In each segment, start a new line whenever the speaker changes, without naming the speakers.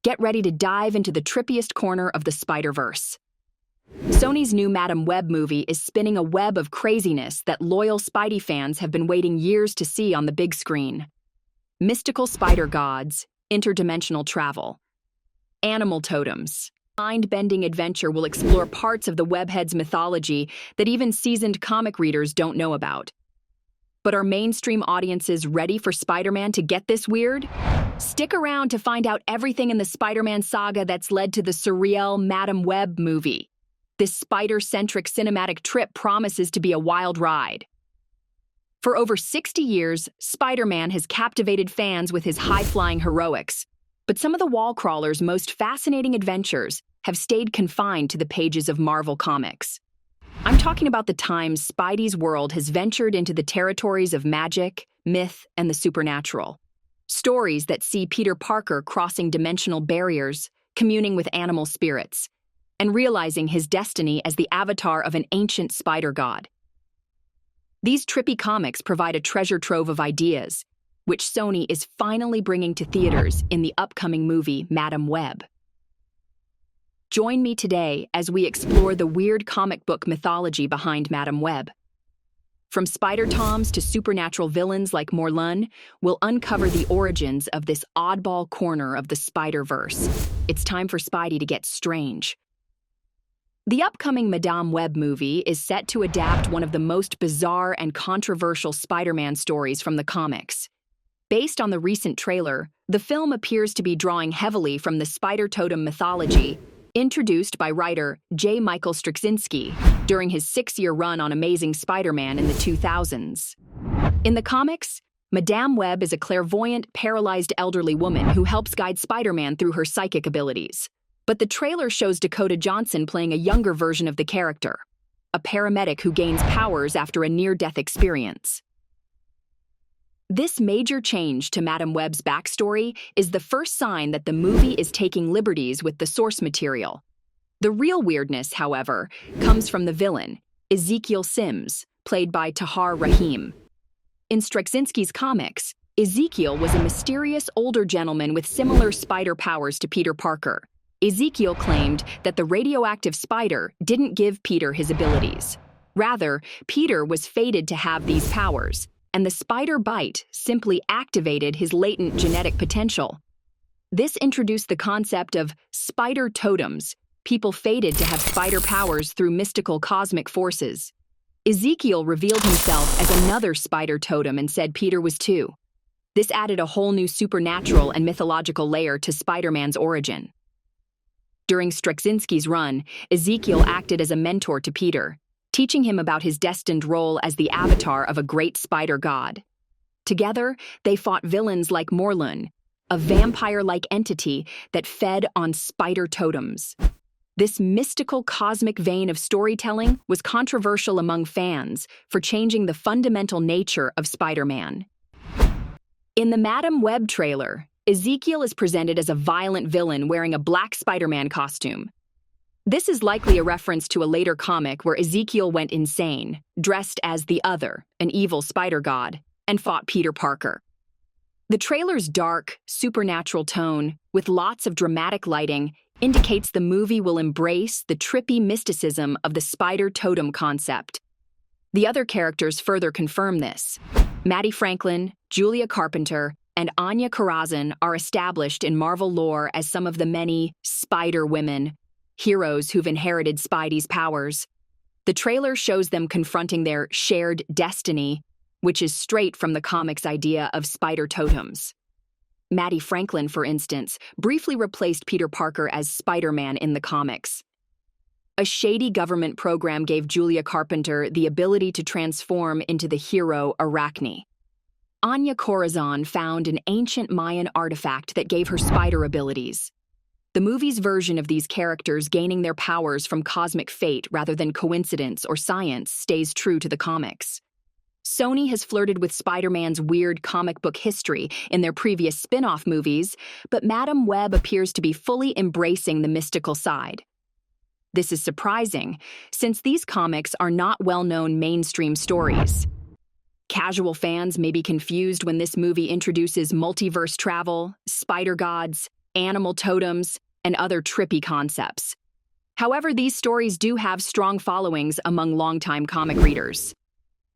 Get ready to dive into the trippiest corner of the Spider-Verse. Sony's new Madam Web movie is spinning a web of craziness that loyal Spidey fans have been waiting years to see on the big screen. Mystical spider gods, interdimensional travel, animal totems. Mind-bending adventure will explore parts of the Webhead's mythology that even seasoned comic readers don't know about. But are mainstream audiences ready for Spider-Man to get this weird? Stick around to find out everything in the Spider-Man saga that's led to the surreal Madam Web movie. This spider-centric cinematic trip promises to be a wild ride. For over 60 years, Spider-Man has captivated fans with his high-flying heroics, but some of the wall crawler's most fascinating adventures have stayed confined to the pages of Marvel Comics. I'm talking about the times Spidey's world has ventured into the territories of magic, myth, and the supernatural. Stories that see Peter Parker crossing dimensional barriers, communing with animal spirits, and realizing his destiny as the avatar of an ancient spider god. These trippy comics provide a treasure trove of ideas, which Sony is finally bringing to theaters in the upcoming movie Madam Web. Join me today as we explore the weird comic book mythology behind Madam Web. From spider-toms to supernatural villains like Morlun, we'll uncover the origins of this oddball corner of the Spider-Verse. It's time for Spidey to get strange. The upcoming Madame Web movie is set to adapt one of the most bizarre and controversial Spider-Man stories from the comics. Based on the recent trailer, the film appears to be drawing heavily from the spider totem mythology introduced by writer J. Michael Straczynski during his 6-year run on Amazing Spider-Man in the 2000s. In the comics, Madame Web is a clairvoyant, paralyzed elderly woman who helps guide Spider-Man through her psychic abilities. But the trailer shows Dakota Johnson playing a younger version of the character, a paramedic who gains powers after a near-death experience. This major change to Madam Web's backstory is the first sign that the movie is taking liberties with the source material. The real weirdness, however, comes from the villain, Ezekiel Sims, played by Tahar Rahim. In Straczynski's comics, Ezekiel was a mysterious older gentleman with similar spider powers to Peter Parker. Ezekiel claimed that the radioactive spider didn't give Peter his abilities. Rather, Peter was fated to have these powers, and the spider bite simply activated his latent genetic potential. This introduced the concept of spider totems, people fated to have spider powers through mystical cosmic forces. Ezekiel revealed himself as another spider totem and said Peter was too. This added a whole new supernatural and mythological layer to Spider-Man's origin. During Straczynski's run, Ezekiel acted as a mentor to Peter, teaching him about his destined role as the avatar of a great spider god. Together, they fought villains like Morlun, a vampire-like entity that fed on spider totems. This mystical cosmic vein of storytelling was controversial among fans for changing the fundamental nature of Spider-Man. In the Madam Web trailer, Ezekiel is presented as a violent villain wearing a black Spider-Man costume. This is likely a reference to a later comic where Ezekiel went insane, dressed as the Other, an evil spider god, and fought Peter Parker. The trailer's dark, supernatural tone, with lots of dramatic lighting, indicates the movie will embrace the trippy mysticism of the spider totem concept. The other characters further confirm this. Maddie Franklin, Julia Carpenter, and Anya Corazon are established in Marvel lore as some of the many Spider Women, heroes who've inherited Spidey's powers. The trailer shows them confronting their shared destiny, which is straight from the comic's idea of spider totems. Maddie Franklin, for instance, briefly replaced Peter Parker as Spider-Man in the comics. A shady government program gave Julia Carpenter the ability to transform into the hero Arachne. Anya Corazon found an ancient Mayan artifact that gave her spider abilities. The movie's version of these characters gaining their powers from cosmic fate rather than coincidence or science stays true to the comics. Sony has flirted with Spider-Man's weird comic book history in their previous spin-off movies, but Madam Web appears to be fully embracing the mystical side. This is surprising, since these comics are not well-known mainstream stories. Casual fans may be confused when this movie introduces multiverse travel, spider gods, animal totems, and other trippy concepts. However, these stories do have strong followings among longtime comic readers.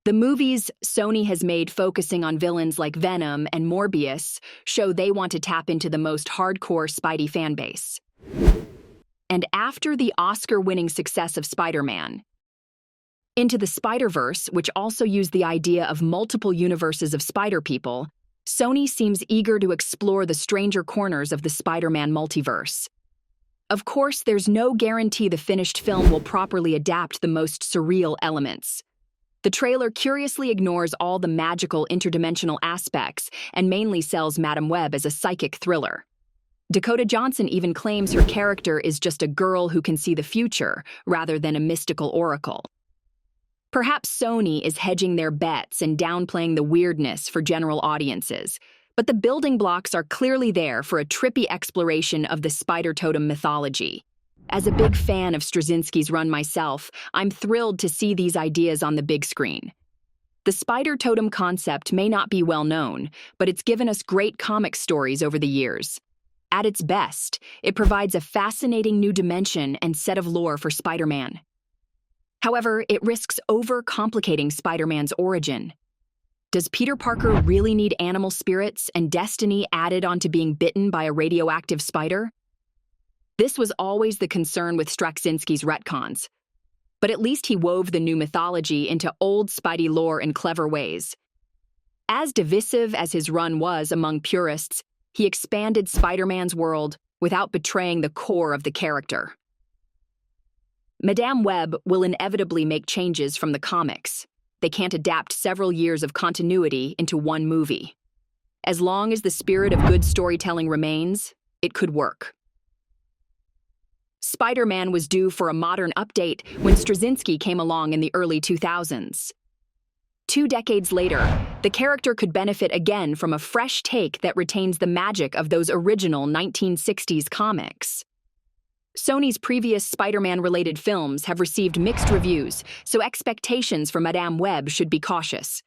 The movies Sony has made focusing on villains like Venom and Morbius show they want to tap into the most hardcore Spidey fanbase. And after the Oscar-winning success of Spider-Man, Into the Spider-Verse, which also used the idea of multiple universes of Spider-People, Sony seems eager to explore the stranger corners of the Spider-Man multiverse. Of course, there's no guarantee the finished film will properly adapt the most surreal elements. The trailer curiously ignores all the magical interdimensional aspects and mainly sells Madam Web as a psychic thriller. Dakota Johnson even claims her character is just a girl who can see the future, rather than a mystical oracle. Perhaps Sony is hedging their bets and downplaying the weirdness for general audiences, but the building blocks are clearly there for a trippy exploration of the spider totem mythology. As a big fan of Straczynski's run myself, I'm thrilled to see these ideas on the big screen. The spider totem concept may not be well known, but it's given us great comic stories over the years. At its best, it provides a fascinating new dimension and set of lore for Spider-Man. However, it risks over-complicating Spider-Man's origin. Does Peter Parker really need animal spirits and destiny added onto being bitten by a radioactive spider? This was always the concern with Straczynski's retcons. But at least he wove the new mythology into old Spidey lore in clever ways. As divisive as his run was among purists, he expanded Spider-Man's world without betraying the core of the character. Madame Web will inevitably make changes from the comics. They can't adapt several years of continuity into one movie. As long as the spirit of good storytelling remains, it could work. Spider-Man was due for a modern update when Straczynski came along in the early 2000s. 2 decades later, the character could benefit again from a fresh take that retains the magic of those original 1960s comics. Sony's previous Spider-Man-related films have received mixed reviews, so expectations for Madame Web should be cautious.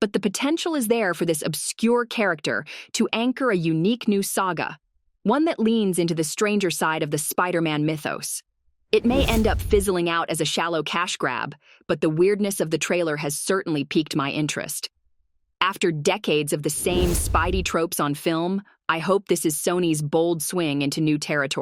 But the potential is there for this obscure character to anchor a unique new saga, one that leans into the stranger side of the Spider-Man mythos. It may end up fizzling out as a shallow cash grab, but the weirdness of the trailer has certainly piqued my interest. After decades of the same Spidey tropes on film, I hope this is Sony's bold swing into new territory.